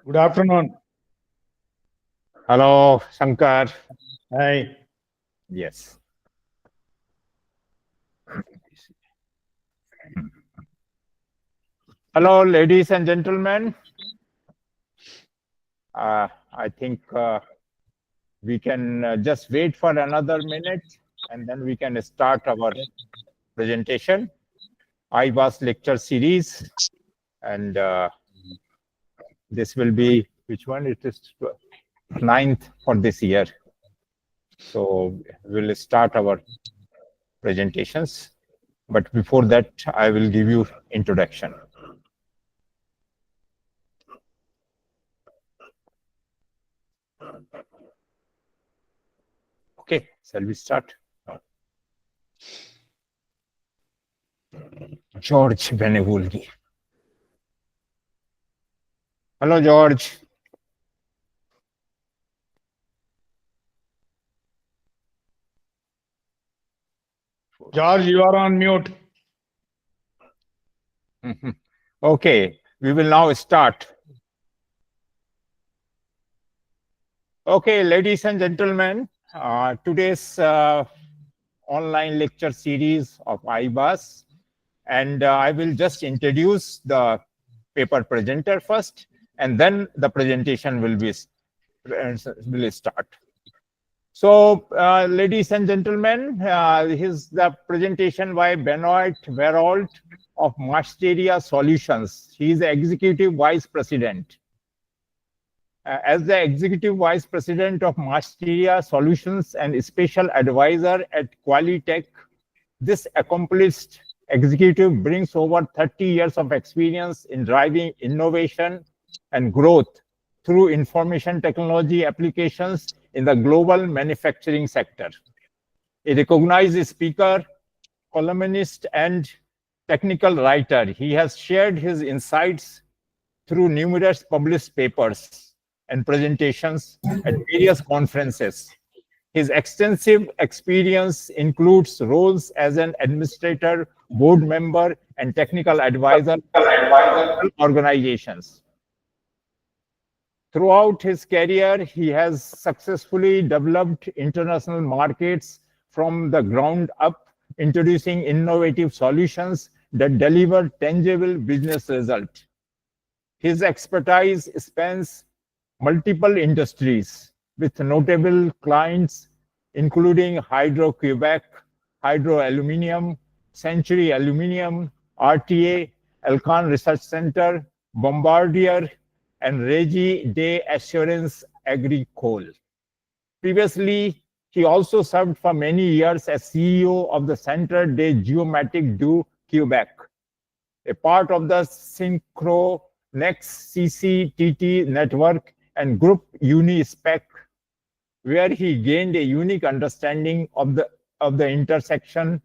Good afternoon. Hello, Shankar. Hi. Yes. Hello, ladies and gentlemen. I think we can just wait for another minute and then we can start our presentation. IBAAS lecture series. And this will be, which one? It is 9th for this year. So we'll start our presentations. But before that, I will give you introduction. Okay, shall we start? George Benevulgi. Hello, George. George, you are on mute. Okay, we will now start. Okay, ladies and gentlemen, today's online lecture series of IBAAS, and I will just introduce the paper presenter first, and then the presentation will start. So, ladies and gentlemen, here's the presentation by Benoit Verreault of Maestria Solutions. He is the Executive Vice President. As the Executive Vice President of Maestria Solutions and Special Advisor at Qualitech, this accomplished executive brings over 30 years of experience in driving innovation and growth through information technology applications in the global manufacturing sector. A recognized speaker, columnist, and technical writer, he has shared his insights through numerous published papers and presentations at various conferences. His extensive experience includes roles as an administrator, board member, and technical advisor to organizations. Throughout his career, he has successfully developed international markets from the ground up, introducing innovative solutions that deliver tangible business results. His expertise spans multiple industries with notable clients including Hydro-Quebec, Hydro Aluminium, Century Aluminium, RTA, Elkan Research Center, Bombardier, and Régie d'Assurance Agricole. Previously, he also served for many years as CEO of the Centre de Géomatique du Québec, a part of the Synchronex CCTT network and Group Unispec, where he gained a unique understanding of the intersection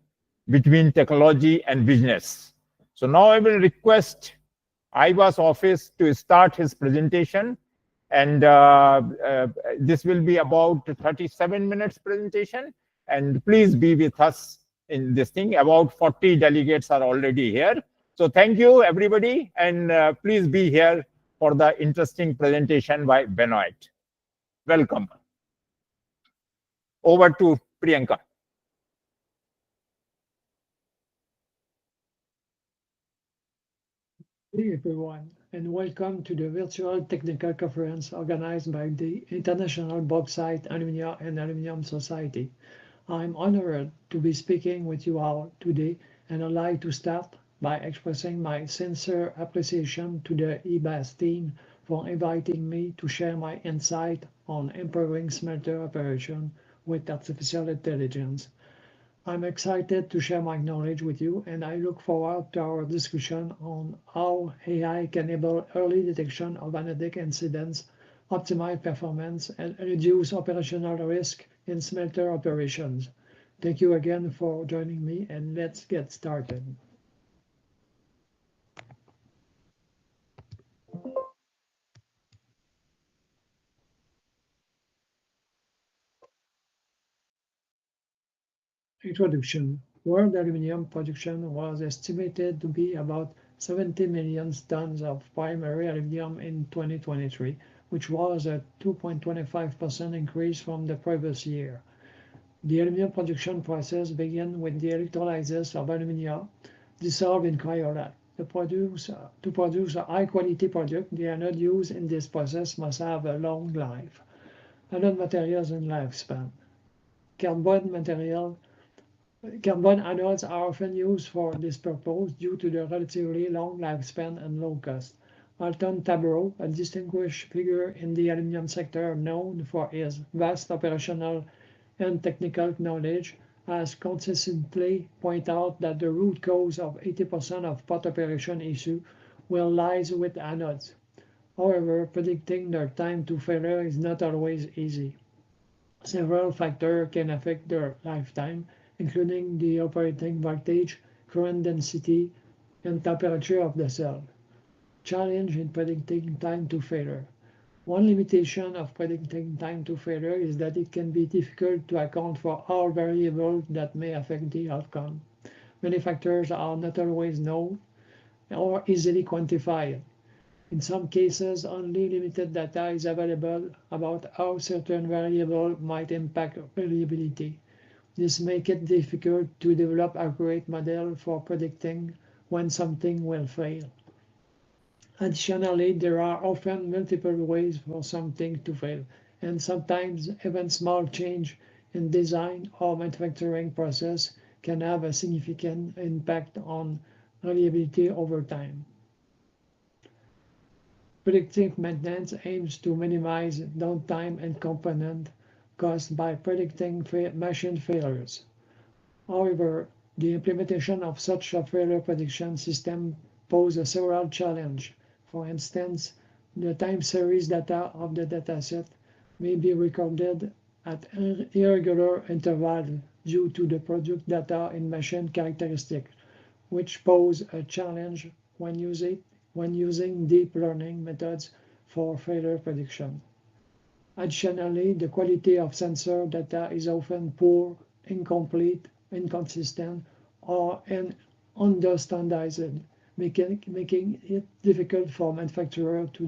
between technology and business. So now I will request IBAAS office to start his presentation, and this will be about 37 minutes presentation, and please be with us in this thing. About 40 delegates are already here. So thank you, everybody, and please be here for the interesting presentation by Benoit. Welcome. Over to Priyanka. Hey everyone, and welcome to the virtual technical conference organized by the International Bauxite, Alumina and Aluminium Society. I'm honored to be speaking with you all today, and I'd like to start by expressing my sincere appreciation to the IBAAS team for inviting me to share my insight on improving smelter operation with artificial intelligence. I'm excited to share my knowledge with you, and I look forward to our discussion on how AI can enable early detection of anodic incidents, optimize performance, and reduce operational risk in smelter operations. Thank you again for joining me, and let's get started. Introduction. World aluminum production was estimated to be about 70 million tons of primary aluminum in 2023, which was a 2.25% increase from the previous year. The aluminum production process began with the electrolysis of alumina dissolved in cryolite. To produce a high-quality product, the anode used in this process must have a long life. Anode materials and lifespan. Carbon anodes are often used for this purpose due to the relatively long lifespan and low cost. Alton Tabreau, a distinguished figure in the aluminum sector known for his vast operational and technical knowledge, has consistently pointed out that the root cause of 80% of pot operation issue lies with anodes. However, predicting their time to failure is not always easy. Several factors can affect their lifetime, including the operating voltage, current density, and temperature of the cell. Challenge in predicting time to failure. One limitation of predicting time to failure is that it can be difficult to account for all variables that may affect the outcome. Many factors are not always known or easily quantified. In some cases, only limited data is available about how certain variables might impact reliability. This makes it difficult to develop accurate models for predicting when something will fail. Additionally, there are often multiple ways for something to fail, and sometimes even small change in design or manufacturing process can have a significant impact on reliability over time. Predictive maintenance aims to minimize downtime and component cost by predicting machine failures. However, the implementation of such a failure prediction system poses several challenges. For instance, the time series data of the dataset may be recorded at irregular intervals due to the product data in machine characteristics, which pose a challenge when using deep learning methods for failure prediction. Additionally, the quality of sensor data is often poor, incomplete, inconsistent, or understandardized, making it difficult for manufacturers to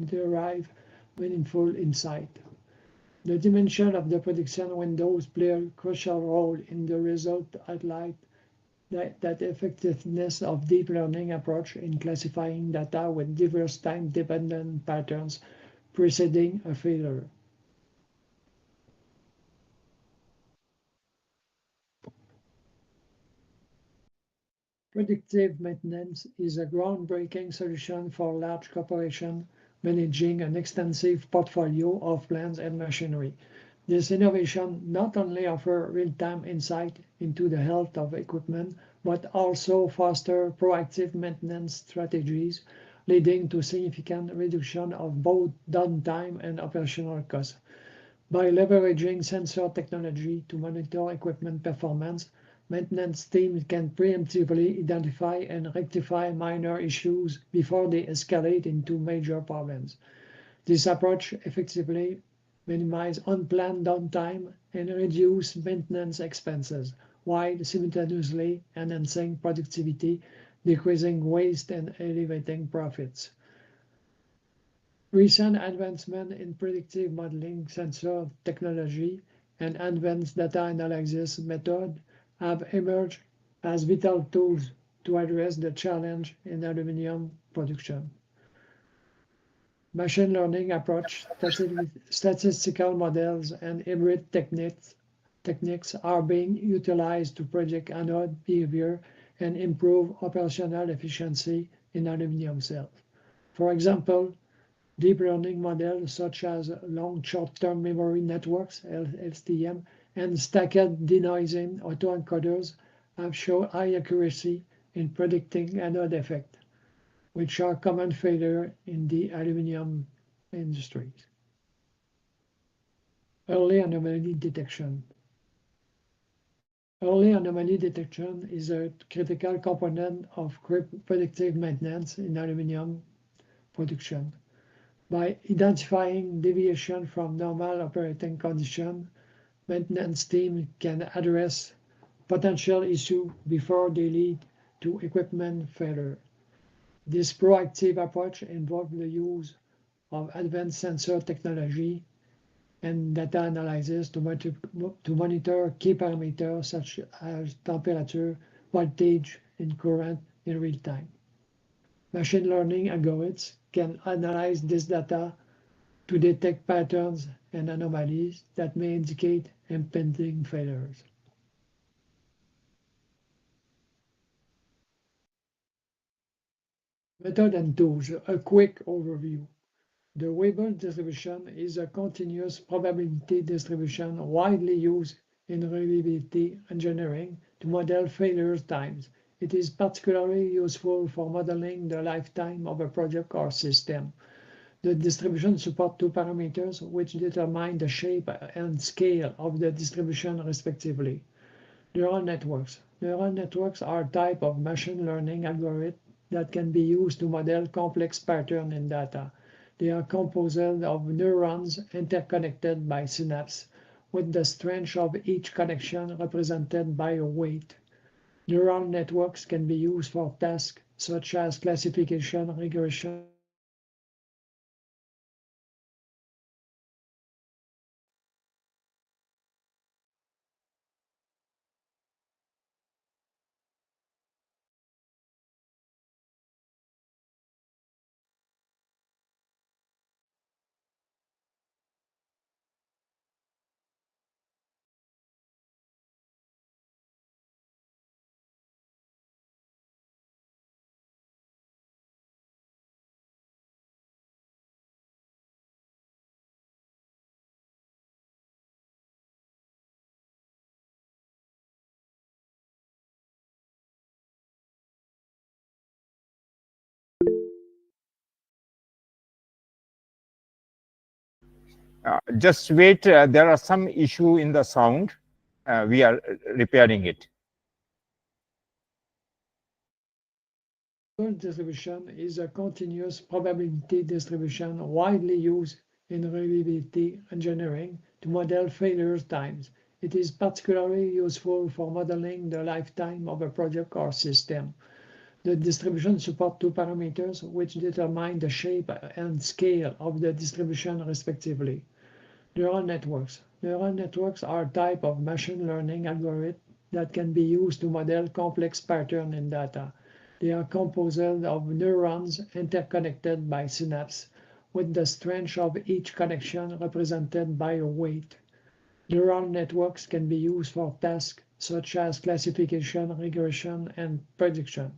derive meaningful insight. The dimension of the prediction windows play a crucial role in the result, highlight that effectiveness of deep learning approach in classifying data with diverse time-dependent patterns preceding a failure. Predictive maintenance is a groundbreaking solution for large corporations managing an extensive portfolio of plants and machinery. This innovation not only offers real-time insight into the health of equipment, but also fosters proactive maintenance strategies, leading to significant reduction of both downtime and operational costs. By leveraging sensor technology to monitor equipment performance, maintenance teams can preemptively identify and rectify minor issues before they escalate into major problems. This approach effectively minimizes unplanned downtime and reduces maintenance expenses, while simultaneously enhancing productivity, decreasing waste, and elevating profits. Recent advancements in predictive modeling, sensor technology, and advanced data analysis methods have emerged as vital tools to address the challenge in aluminum production. Machine learning approach, statistical models, and hybrid techniques are being utilized to predict anode behavior and improve operational efficiency in aluminum cells. For example, deep learning models such as long short-term memory networks, LSTM, and stacked denoising autoencoders have shown high accuracy in predicting anode effect, which are common failures in the aluminum industry. Early anomaly detection. Early anomaly detection is a critical component of predictive maintenance in aluminum production. By identifying deviation from normal operating conditions, maintenance teams can address potential issues before they lead to equipment failure. This proactive approach involves the use of advanced sensor technology and data analysis to monitor key parameters such as temperature, voltage, and current in real time. Machine learning algorithms can analyze this data to detect patterns and anomalies that may indicate impending failures. Method and tools. A quick overview. The Weibull distribution is a continuous probability distribution widely used in reliability engineering to model failure times. It is particularly useful for modeling the lifetime of a project or system. The distribution supports two parameters which determine the shape and scale of the distribution respectively. Neural networks. Neural networks are a type of machine learning algorithm that can be used to model complex patterns in data. They are composed of neurons interconnected by synapses, with the strength of each connection represented by a weight. Neural networks can be used for tasks such as classification, regression, Just wait, there are some issue in the sound. We are repairing it. distribution is a continuous probability distribution widely used in reliability engineering to model failure times. It is particularly useful for modeling the lifetime of a project or system. The distribution supports two parameters which determine the shape and scale of the distribution respectively. Neural networks. Neural networks are a type of machine learning algorithm that can be used to model complex patterns in data. They are composed of neurons interconnected by synapses, with the strength of each connection represented by a weight. Neural networks can be used for tasks such as classification, regression, and prediction.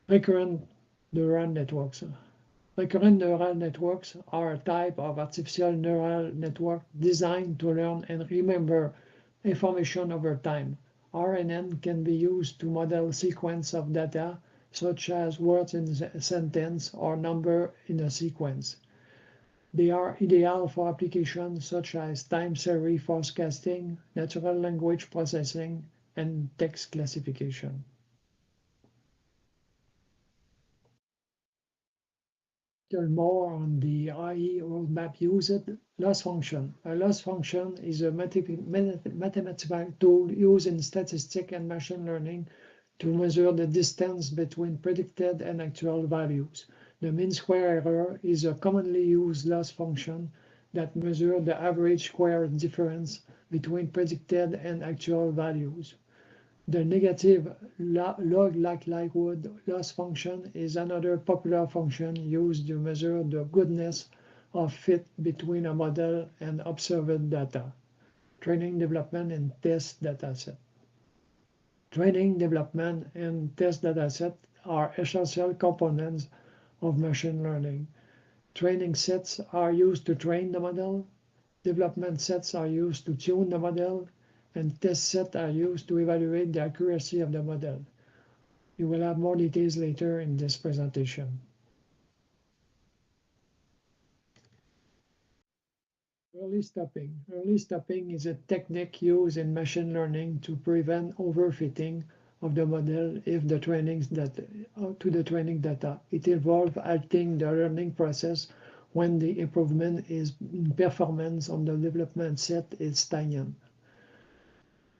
Recurrent neural networks. Recurrent neural networks are a type of artificial neural network designed to learn and remember information over time. RNN can be used to model sequence of data, such as words in a sentence or number in a sequence. They are ideal for applications such as time series forecasting, natural language processing, and text classification. More on the IE roadmap used loss function. A loss function is a mathematical tool used in statistics and machine learning to measure the distance between predicted and actual values. The mean square error is a commonly used loss function that measures the average square difference between predicted and actual values. The negative log likelihood loss function is another popular function used to measure the goodness of fit between a model and observed data. Training, development, and test dataset. Training, development, and test dataset are essential components of machine learning. Training sets are used to train the model. Development sets are used to tune the model, and test sets are used to evaluate the accuracy of the model. You will have more details later in this presentation. Early stopping. Early stopping is a technique used in machine learning to prevent overfitting of the model if the training data. It involves halting the learning process when the improvement in performance on the development set is stagnant.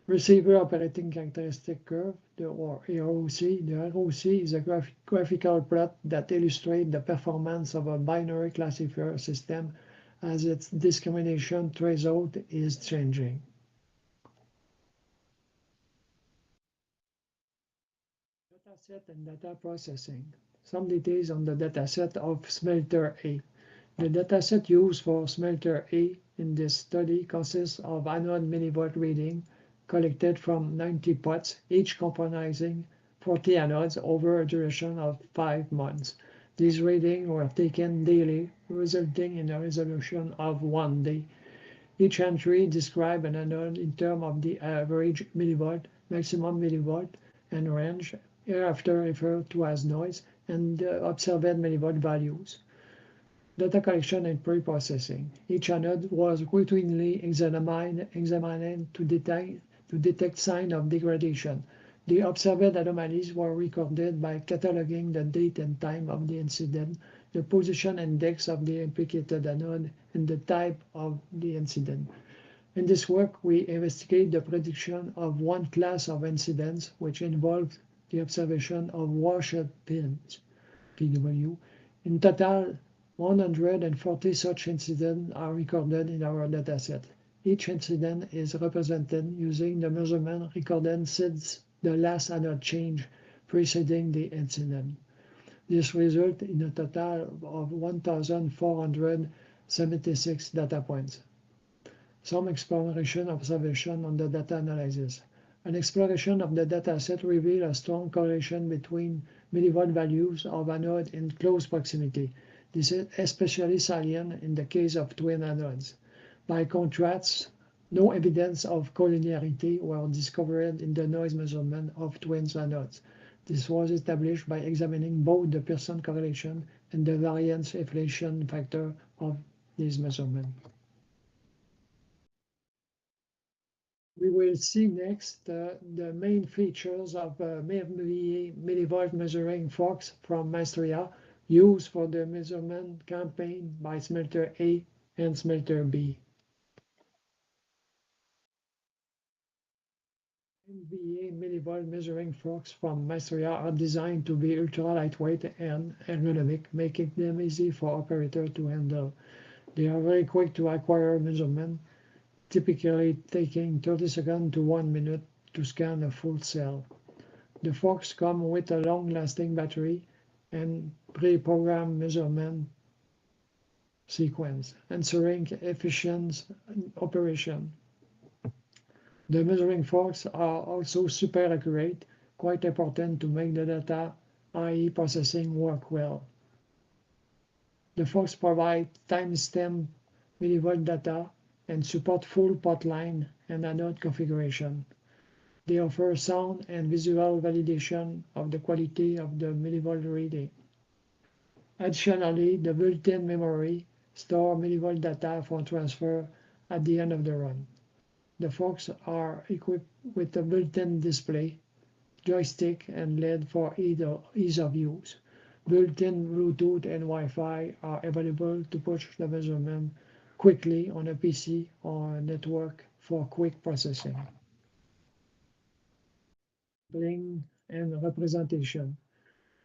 Receiver operating characteristic curve, or ROC. The ROC is a graphical plot that illustrates the performance of a binary classifier system as its discrimination threshold is changing. Dataset and data processing. Some details on the dataset of Smelter A. The dataset used for Smelter A in this study consists of anode millivolt reading collected from 90 pots, each comprising 40 anodes over a duration of 5 months. These readings were taken daily, resulting in a resolution of 1 day. Each entry describes an anode in terms of the average millivolt, maximum millivolt, and range, hereafter referred to as noise, and the observed millivolt values. Data collection and pre-processing. Each anode was routinely examined to detect signs of degradation. The observed anomalies were recorded by cataloging the date and time of the incident, the position index of the implicated anode, and the type of the incident. In this work, we investigate the prediction of one class of incidents, which involved the observation of washed pins, PW. In total, 140 such incidents are recorded in our dataset. Each incident is represented using the measurement recorded since the last anode change preceding the incident. This results in a total of 1,476 data points. Some exploration observation on the data analysis. An exploration of the dataset revealed a strong correlation between millivolt values of anode in close proximity. This is especially salient in the case of twin anodes. By contrast, no evidence of collinearity were discovered in the noise measurement of twin anodes. This was established by examining both the Pearson correlation and the variance inflation factor of these measurements. We will see next the main features of millivolt measuring forks from Maestria used for the measurement campaign by Smelter A and Smelter B. MVA millivolt measuring forks from Maestria are designed to be ultra lightweight and ergonomic, making them easy for operators to handle. They are very quick to acquire measurement, typically taking 30 seconds to 1 minute to scan a full cell. The forks come with a long-lasting battery and pre-programmed measurement sequence, ensuring efficient operation. The measuring forks are also super accurate, quite important to make the data, i.e. processing, work well. The forks provide timestamp millivolt data and support full pot line and anode configuration. They offer sound and visual validation of the quality of the millivolt reading. Additionally, the built-in memory stores millivolt data for transfer at the end of the run. The forks are equipped with a built-in display, joystick, and LED for ease of use. Built-in Bluetooth and Wi-Fi are available to push the measurement quickly on a PC or a network for quick processing. Sampling and representation.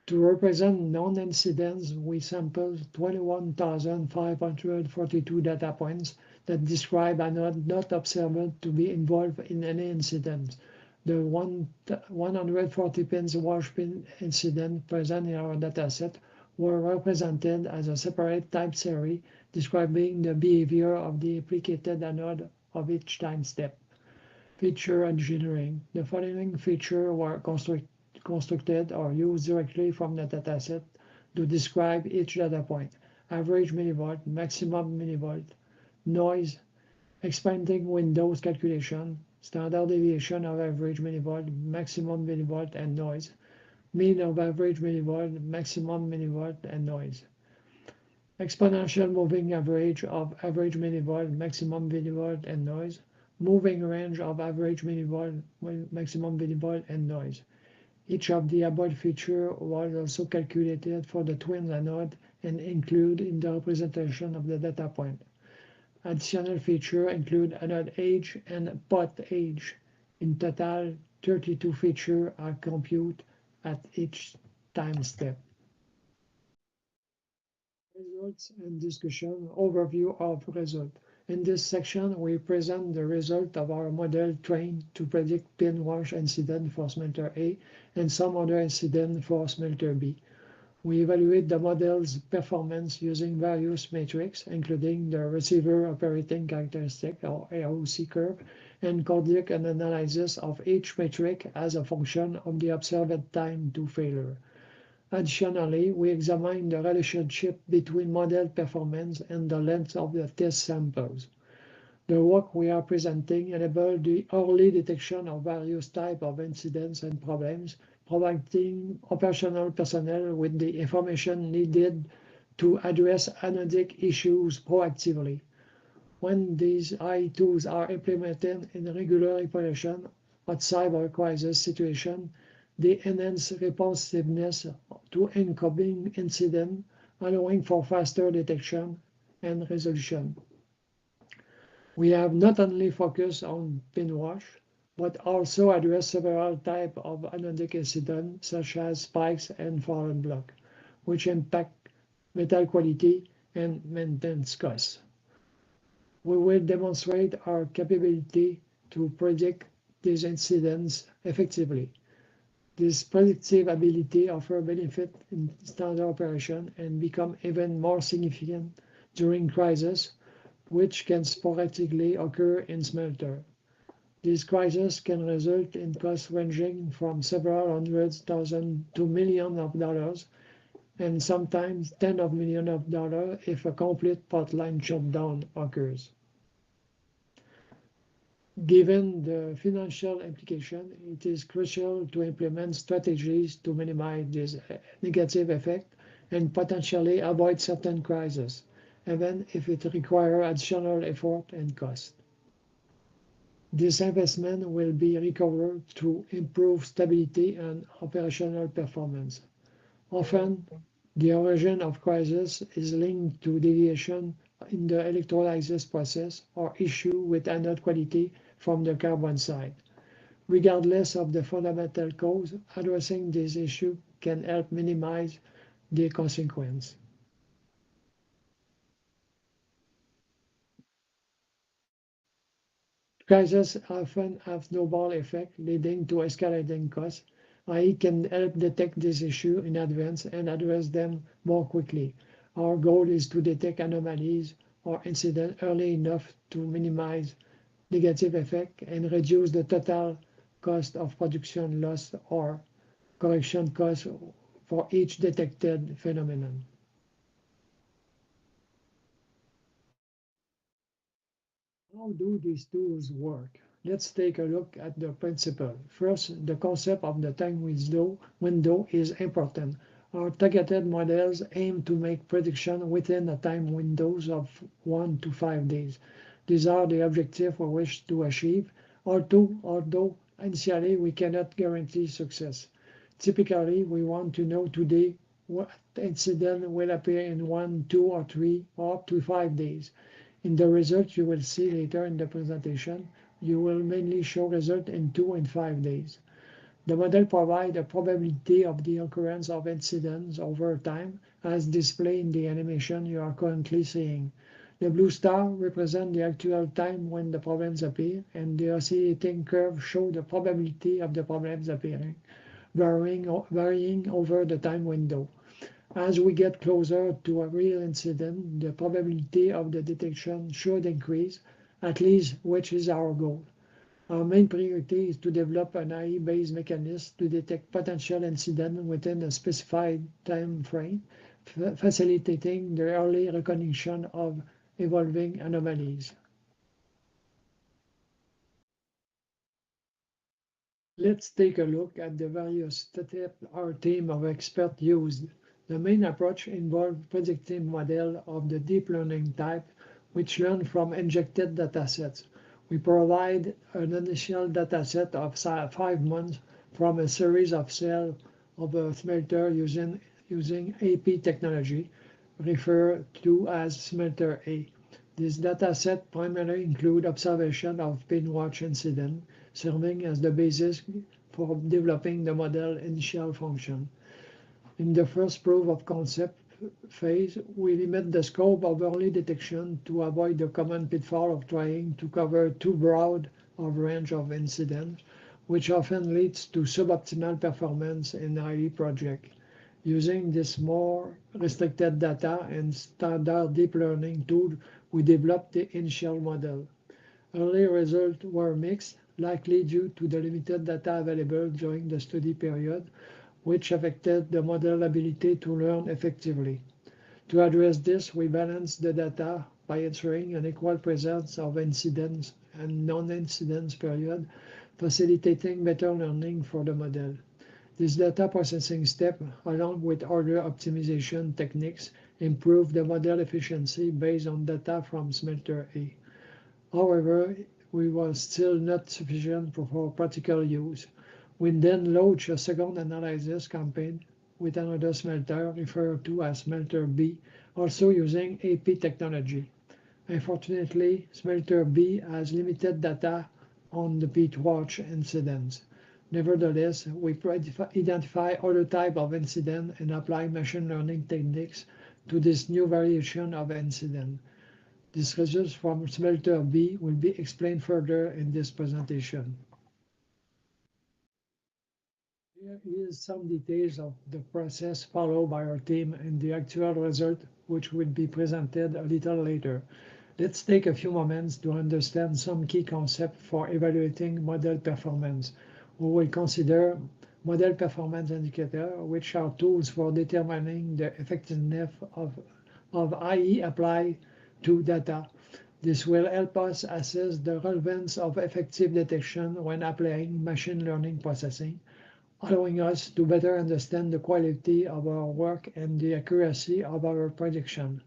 To represent known incidents, we sampled 21,542 data points that describe anode not observed to be involved in any incident. The 140 pins wash pin incident present in our dataset were represented as a separate time series describing the behavior of the implicated anode of each time step. Feature engineering. The following features were constructed or used directly from the dataset to describe each data point: average millivolt, maximum millivolt, noise, expanding windows calculation, standard deviation of average millivolt, maximum millivolt, and noise, mean of average millivolt, maximum millivolt, and noise, exponential moving average of average millivolt, maximum millivolt, and noise, moving range of average millivolt, maximum millivolt, and noise. Each of the above features was also calculated for the twin anode and included in the representation of the data point. Additional features include anode age and pot age. In total, 32 features are computed at each time step. Results and discussion overview of result. In this section, we present the result of our model trained to predict pin wash incident for Smelter A and some other incident for Smelter B. We evaluate the model's performance using various metrics, including the receiver operating characteristic or AOC curve, and conduct an analysis of each metric as a function of the observed time to failure. Additionally, we examine the relationship between model performance and the length of the test samples. The work we are presenting enables the early detection of various types of incidents and problems, providing operational personnel with the information needed to address anodic issues proactively. When these AI tools are implemented in regular operation outside of a crisis situation, they enhance responsiveness to incoming incidents, allowing for faster detection and resolution. We have not only focused on pin wash, but also addressed several types of anodic incidents, such as spikes and fallen block, which impact metal quality and maintenance costs. We will demonstrate our capability to predict these incidents effectively. This predictive ability offers benefit in standard operation and become even more significant during crises, which can sporadically occur in Smelter. These crises can result in costs ranging from several hundred thousand to millions of dollars, and sometimes tens of millions of dollars if a complete pipeline shutdown occurs. Given the financial implication, it is crucial to implement strategies to minimize this negative effect and potentially avoid certain crises, even if it requires additional effort and cost. This investment will be recovered through improved stability and operational performance. Often, the origin of crisis is linked to deviation in the electrolysis process or issue with anode quality from the carbon side. Regardless of the fundamental cause, addressing this issue can help minimize the consequence. Crises often have snowball effect leading to escalating costs. AI can help detect this issue in advance and address them more quickly. Our goal is to detect anomalies or incidents early enough to minimize negative effect and reduce the total cost of production loss or correction cost for each detected phenomenon. How do these tools work? Let's take a look at the principle. First, the concept of the time window is important. Our targeted models aim to make prediction within a time windows of 1 to 5 days. These are the objectives we wish to achieve, although initially we cannot guarantee success. Typically, we want to know today what incident will appear in 1, 2, or 3, or up to 5 days. In the results you will see later in the presentation, you will mainly show results in 2 and 5 days. The model provides a probability of the occurrence of incidents over time, as displayed in the animation you are currently seeing. The blue star represents the actual time when the problems appear, and the oscillating curve shows the probability of the problems appearing, varying over the time window. As we get closer to a real incident, the probability of the detection should increase, at least which is our goal. Our main priority is to develop an AI-based mechanism to detect potential incidents within a specified time frame, facilitating the early recognition of evolving anomalies. Let's take a look at the various steps our team of experts used. The main approach involved predictive model of the deep learning type, which learn from injected datasets. We provide an initial dataset of 5 months from a series of cells of a smelter using AP technology, referred to as Smelter A. This dataset primarily include observation of Benoit incident, serving as the basis for developing the model initial function. In the first proof of concept phase, we limit the scope of early detection to avoid the common pitfall of trying to cover too broad of range of incidents, which often leads to suboptimal performance in IE project. Using this more restricted data and standard deep learning tool, we developed the initial model. Early results were mixed, likely due to the limited data available during the study period, which affected the model ability to learn effectively. To address this, we balanced the data by ensuring an equal presence of incidence and non-incidence period, facilitating better learning for the model. This data processing step, along with other optimization techniques, improved the model efficiency based on data from Smelter A. However, we was still not sufficient for practical use. We then launched a second analysis campaign with another smelter referred to as Smelter B, also using AP technology. Unfortunately, Smelter B has limited data on the Benoit incidents. Nevertheless, we identify other type of incident and apply machine learning techniques to this new variation of incident. These results from Smelter B will be explained further in this presentation. Here is some details of the process followed by our team and the actual result, which will be presented a little later. Let's take a few moments to understand some key concepts for evaluating model performance. We will consider model performance indicators, which are tools for determining the effectiveness of IE applied to data. This will help us assess the relevance of effective detection when applying machine learning processing, allowing us to better understand the quality of our work and the accuracy of our prediction.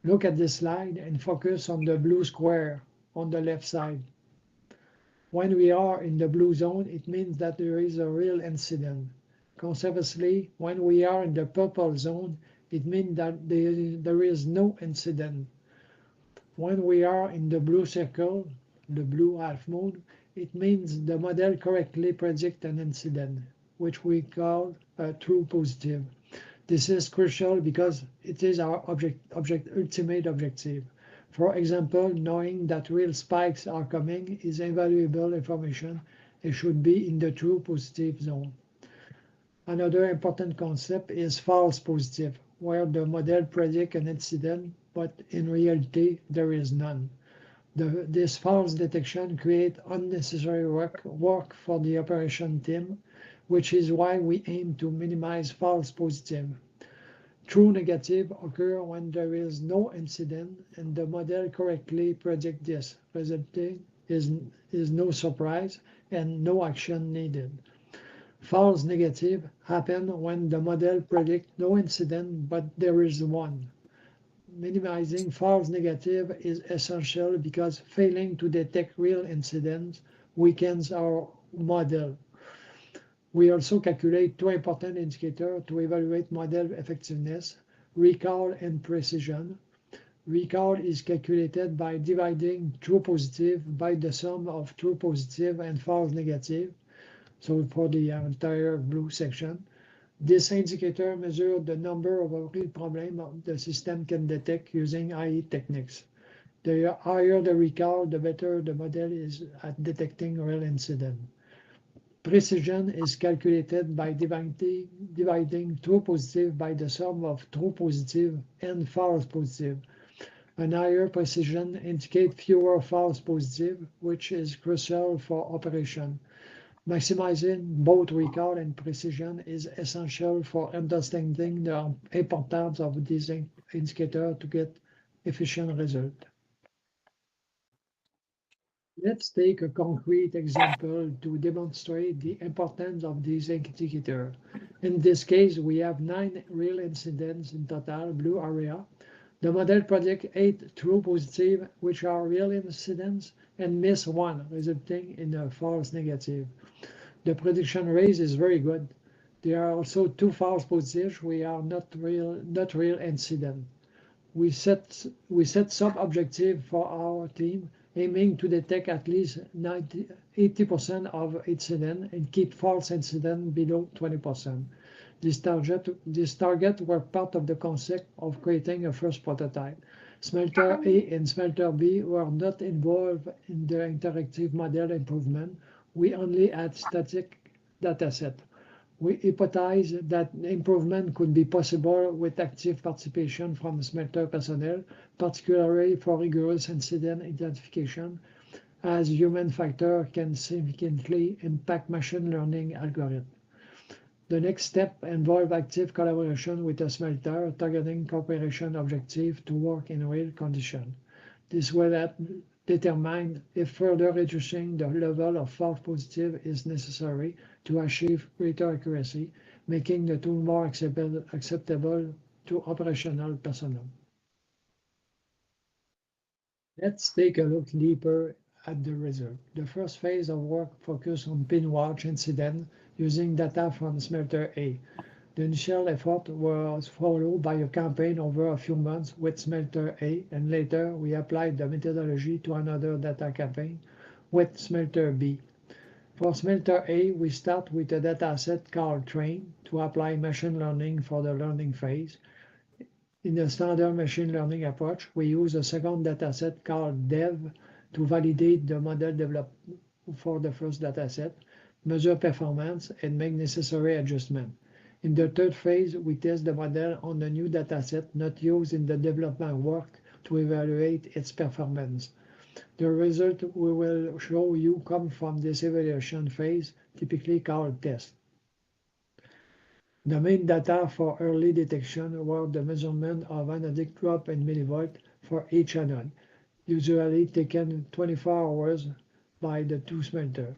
Look at this slide and focus on the blue square on the left side. When we are in the blue zone, it means that there is a real incident. Conversely, when we are in the purple zone, it means that there is no incident. When we are in the blue circle, the blue half moon, it means the model correctly predicts an incident, which we call a true positive. This is crucial because it is our ultimate objective. For example, knowing that real spikes are coming is invaluable information and should be in the true positive zone. Another important concept is false positive, where the model predicts an incident, but in reality there is none. This false detection creates unnecessary work for the operation team, which is why we aim to minimize false positive. True negative occur when there is no incident and the model correctly predicts this, resulting is no surprise and no action needed. False negative happen when the model predicts no incident but there is one. Minimizing false negative is essential because failing to detect real incidents weakens our model. We also calculate two important indicators to evaluate model effectiveness: recall and precision. Recall is calculated by dividing true positive by the sum of true positive and false negative, so for the entire blue section. This indicator measures the number of real problems the system can detect using IE techniques. The higher the recall, the better the model is at detecting real incidents. Precision is calculated by dividing true positive by the sum of true positive and false positive. An higher precision indicates fewer false positive, which is crucial for operation. Maximizing both recall and precision is essential for understanding the importance of these indicators to get efficient results. Let's take a concrete example to demonstrate the importance of these indicators. In this case, we have 9 real incidents in total, blue area. The model predicts 8 true positive, which are real incidents, and miss 1, resulting in a false negative. The prediction rate is very good. There are also 2 false positives, which are not real incidents. we set sub-objective for our team, aiming to detect at least 80% of incidents and keep false incidents below 20%. This target were part of the concept of creating a first prototype. Smelter A and Smelter B were not involved in the interactive model improvement. We only had static dataset. We hypothesized that improvement could be possible with active participation from Smelter personnel, particularly for rigorous incident identification, as human factor can significantly impact machine learning algorithms. The next step involved active collaboration with a smelter targeting cooperation objective to work in real conditions. This will determine if further reducing the level of false positive is necessary to achieve greater accuracy, making the tool more acceptable to operational personnel. Let's take a look deeper at the result. The first phase of work focused on pin watch incident using data from Smelter A. The initial effort was followed by a campaign over a few months with Smelter A, and later we applied the methodology to another data campaign with Smelter B. For Smelter A, we start with a dataset called train to apply machine learning for the learning phase. In the standard machine learning approach, we use a second dataset called dev to validate the model developed for the first dataset, measure performance, and make necessary adjustments. In the third phase, we test the model on the new dataset not used in the development work to evaluate its performance. The result we will show you come from this evaluation phase, typically called test. The main data for early detection were the measurement of anodic drop in millivolt for each anode, usually taken 24 hours by the two smelters.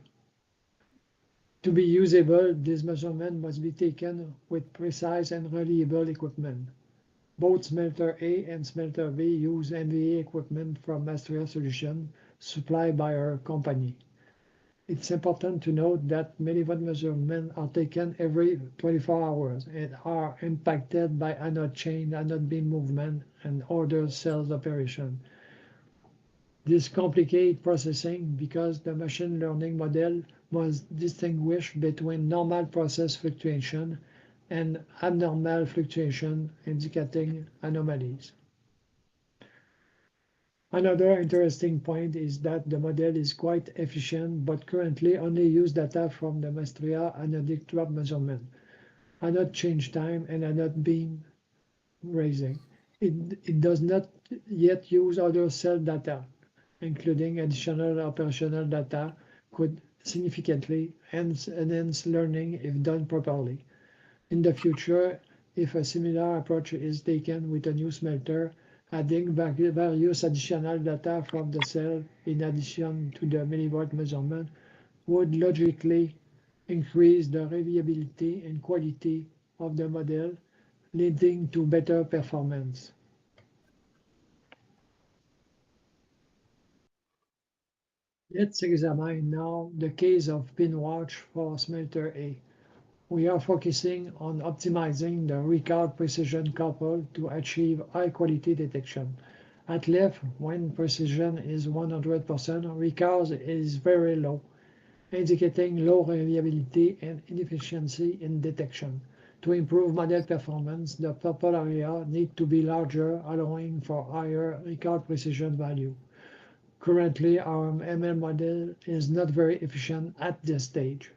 To be usable, this measurement must be taken with precise and reliable equipment. Both Smelter A and Smelter B use NVA equipment from Maestria solution supplied by our company. It's important to note that millivolt measurements are taken every 24 hours and are impacted by anode chain, anode beam movement, and other cells operation. This complicates processing because the machine learning model must distinguish between normal process fluctuation and abnormal fluctuation indicating anomalies. Another interesting point is that the model is quite efficient but currently only uses data from the Maestria anodic drop measurement, anode change time, and anode beam raising. It does not yet use other cell data, including additional operational data, could significantly enhance learning if done properly. In the future, if a similar approach is taken with a new smelter, adding various additional data from the cell in addition to the millivolt measurement would logically increase the reliability and quality of the model, leading to better performance. Let's examine now the case of pin watch for Smelter A. We are focusing on optimizing the Ricard precision couple to achieve high-quality detection. At left, when precision is 100%, Ricard is very low, indicating low reliability and inefficiency in detection. To improve model performance, the purple area needs to be larger, allowing for higher Ricard precision value. Currently, our ML model is not very efficient at this stage.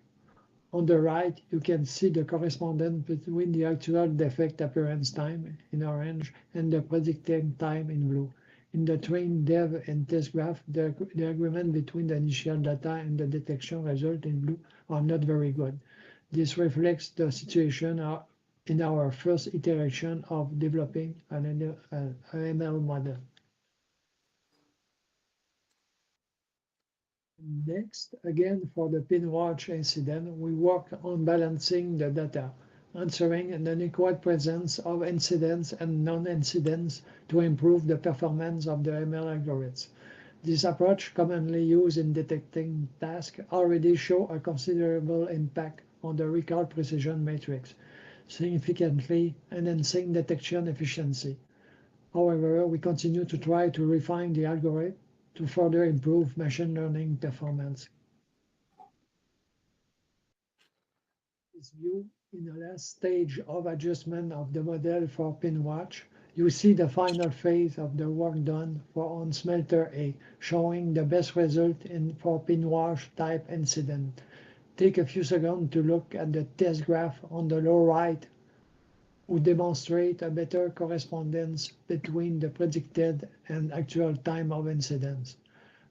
On the right, you can see the correspondence between the actual defect appearance time in orange and the predicted time in blue. In the train, dev, and test graph, the agreement between the initial data and the detection result in blue are not very good. This reflects the situation in our first iteration of developing an ML model. Next, again for the pin watch incident, we work on balancing the data, answering an unequal presence of incidents and non-incidents to improve the performance of the ML algorithms. This approach, commonly used in detecting tasks, already shows a considerable impact on the Ricard precision matrix, significantly enhancing detection efficiency. However, we continue to try to refine the algorithm to further improve machine learning performance. This view in the last stage of adjustment of the model for PinWatch, you see the final phase of the work done on Smelter A, showing the best result for PinWatch type incident. Take a few seconds to look at the test graph on the lower right, who demonstrate a better correspondence between the predicted and actual time of incidence.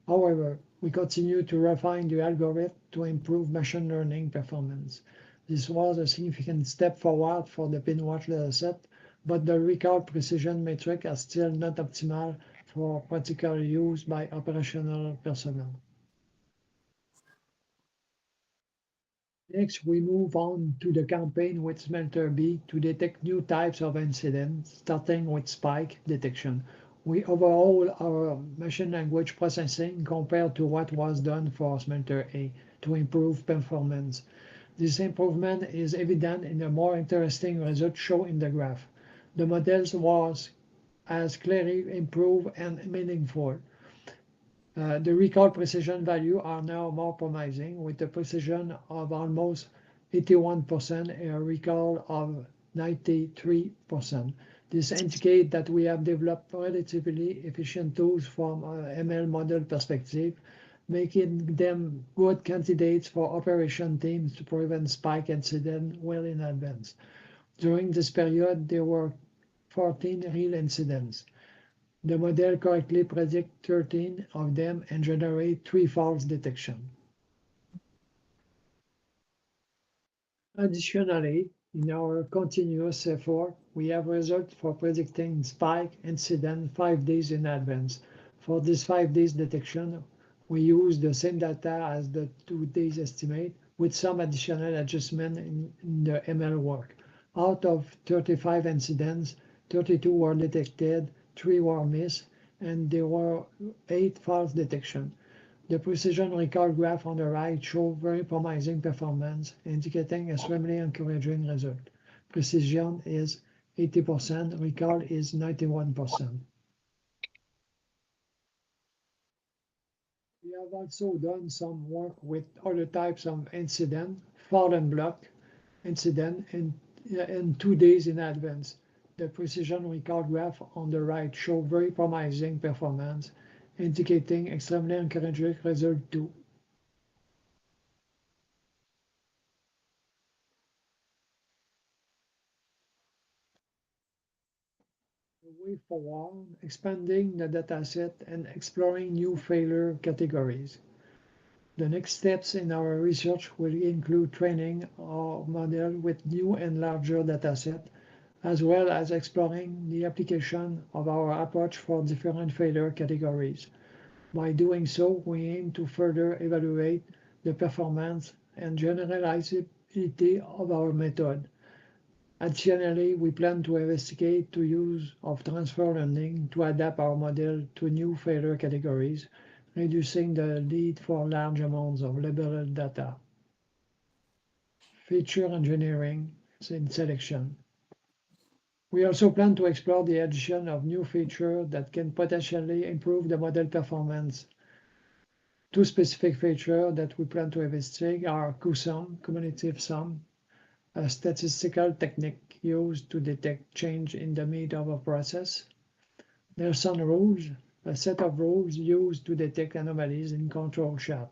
However, we continue to refine the algorithm to improve machine learning performance. This was a significant step forward for the PinWatch dataset, but the recall precision metric are still not optimal for practical use by operational personnel. Next, we move on to the campaign with Smelter B to detect new types of incidents, starting with spike detection. We overhaul our machine language processing compared to what was done for Smelter A to improve performance. This improvement is evident in the more interesting results shown in the graph. The models was as clearly improved and meaningful. The recall precision values are now more promising, with a precision of almost 81% and a recall of 93%. This indicates that we have developed relatively efficient tools from an ML model perspective, making them good candidates for operation teams to prevent spike incidents well in advance. During this period, there were 14 real incidents. The model correctly predicts 13 of them and generates 3 false detections. Additionally, in our continuous effort, we have results for predicting spike incident 5 days in advance. For this 5 days detection, we use the same data as the 2 days estimate with some additional adjustment in the ML work. Out of 35 incidents, 32 were detected, 3 were missed, and there were 8 false detections. The precision recall graph on the right shows very promising performance, indicating extremely encouraging result. Precision is 80%, recall is 91%. We have also done some work with other types of incident, fallen block incident, in 2 days in advance. The precision recall graph on the right shows very promising performance, indicating extremely encouraging result too. The way forward, expanding the dataset and exploring new failure categories. The next steps in our research will include training our model with new and larger dataset, as well as exploring the application of our approach for different failure categories. By doing so, we aim to further evaluate the performance and generalizability of our method. Additionally, we plan to investigate the use of transfer learning to adapt our model to new failure categories, reducing the need for large amounts of labeled data. Feature engineering in selection. We also plan to explore the addition of new features that can potentially improve the model performance. 2 specific features that we plan to investigate are QSUM, cumulative sum, a statistical technique used to detect change in the mid of a process. Nelson rules, a set of rules used to detect anomalies in control shaft.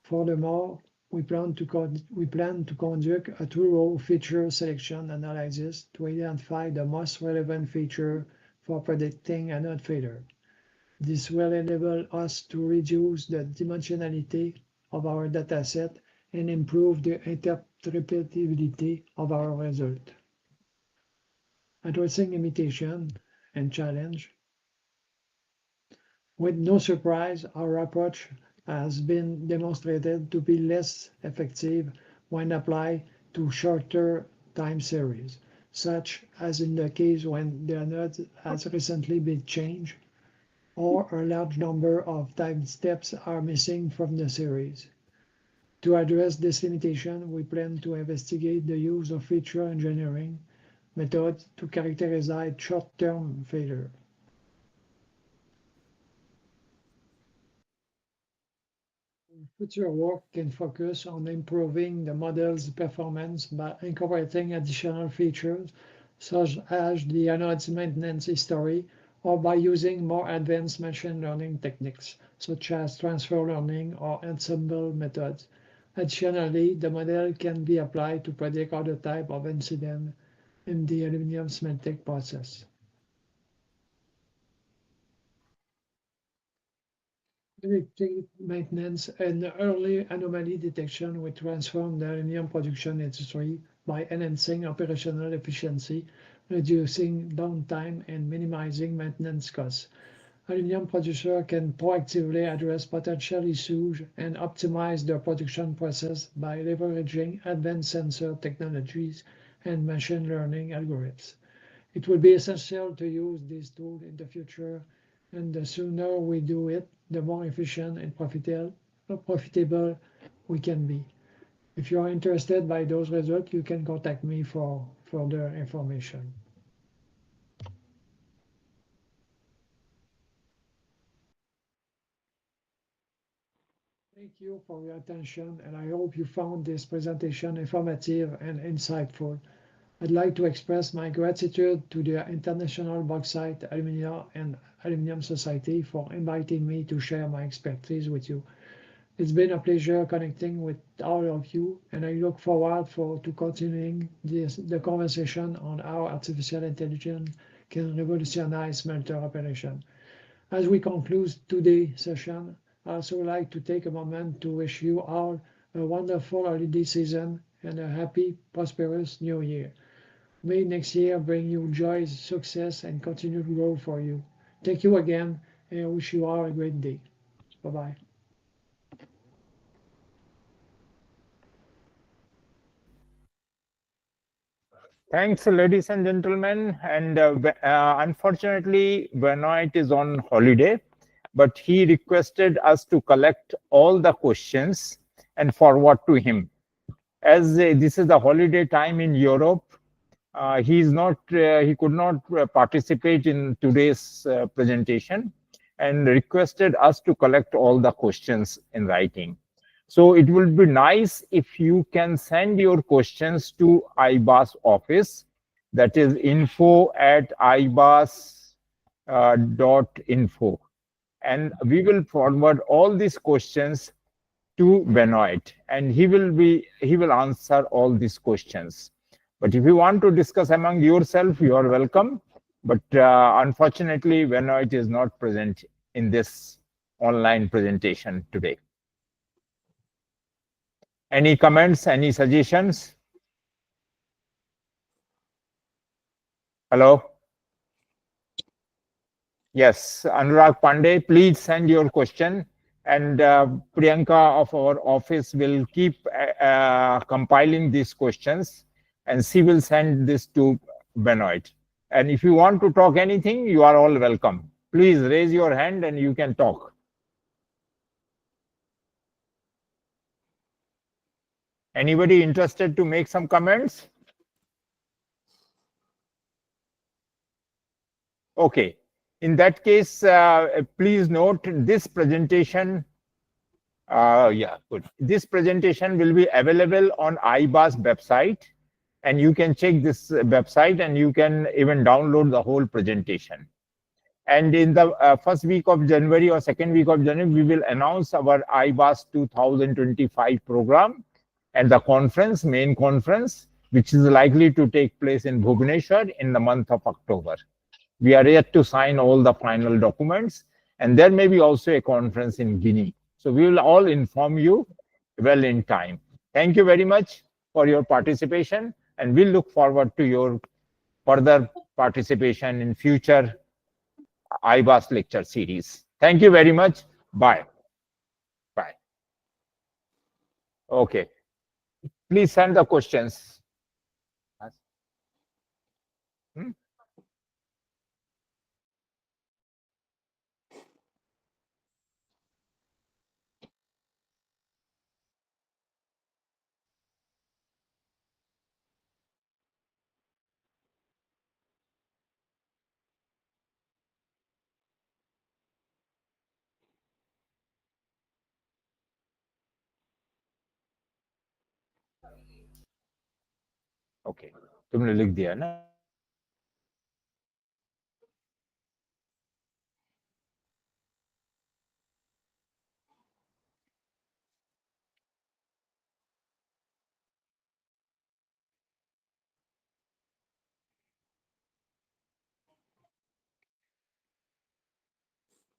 Furthermore, we plan to conduct a thorough feature selection analysis to identify the most relevant feature for predicting anode failure. This will enable us to reduce the dimensionality of our dataset and improve the interpretability of our result. Addressing limitation and challenge. With no surprise, our approach has been demonstrated to be less effective when applied to shorter time series, such as in the case when the anode has recently been changed, or a large number of time steps are missing from the series. To address this limitation, we plan to investigate the use of feature engineering methods to characterize short-term failure. Future work can focus on improving the model's performance by incorporating additional features such as the anode's maintenance history, or by using more advanced machine learning techniques such as transfer learning or ensemble methods. Additionally, the model can be applied to predict other types of incidents in the aluminum smelting process. Predictive maintenance and early anomaly detection will transform the aluminum production industry by enhancing operational efficiency, reducing downtime, and minimizing maintenance costs. Aluminum producers can proactively address potential issues and optimize their production process by leveraging advanced sensor technologies and machine learning algorithms. It will be essential to use these tools in the future, and the sooner we do it, the more efficient and profitable we can be. If you are interested by those results, you can contact me for further information. Thank you for your attention, and I hope you found this presentation informative and insightful. I'd like to express my gratitude to the International Bauxite, Alumina, and Aluminum Society for inviting me to share my expertise with you. It's been a pleasure connecting with all of you, and I look forward to continuing the conversation on how artificial intelligence can revolutionize smelter operation. As we conclude today's session, I also like to take a moment to wish you all a wonderful holiday season and a happy, prosperous new year. May next year bring you joy, success, and continued growth for you. Thank you again, and I wish you all a great day. Bye-bye. Thanks, ladies and gentlemen. And unfortunately, Benoit is on holiday, but he requested us to collect all the questions and forward to him. As this is the holiday time in Europe, he could not participate in today's presentation and requested us to collect all the questions in writing. So it would be nice if you can send your questions to IBAAS office, that is info@ibaas.info. And we will forward all these questions to Benoit, and he will answer all these questions. But if you want to discuss among yourself, you are welcome. But unfortunately, Benoit is not present in this online presentation today. Any comments, any suggestions? Hello? Yes, Anurag Pandey, please send your question, and Priyanka of our office will keep compiling these questions, and she will send this to Benoit. And if you want to talk anything, you are all welcome. Please raise your hand and you can talk. Anybody interested to make some comments? Okay. In that case, please note this presentation. Yeah, good. This presentation will be available on IBAAS website, and you can check this website and you can even download the whole presentation. And in the first week of January or second week of January, we will announce our IBAAS 2025 program and the conference, main conference, which is likely to take place in Bhubaneswar in the month of October. We are yet to sign all the final documents, and there may be also a conference in Guinea. So we will all inform you well in time. Thank you very much for your participation, and we'll look forward to your further participation in future IBAAS lecture series. Thank you very much. Bye. Bye. Okay. Please send the questions. Hmm? Okay, तुमने लिख दिया ना?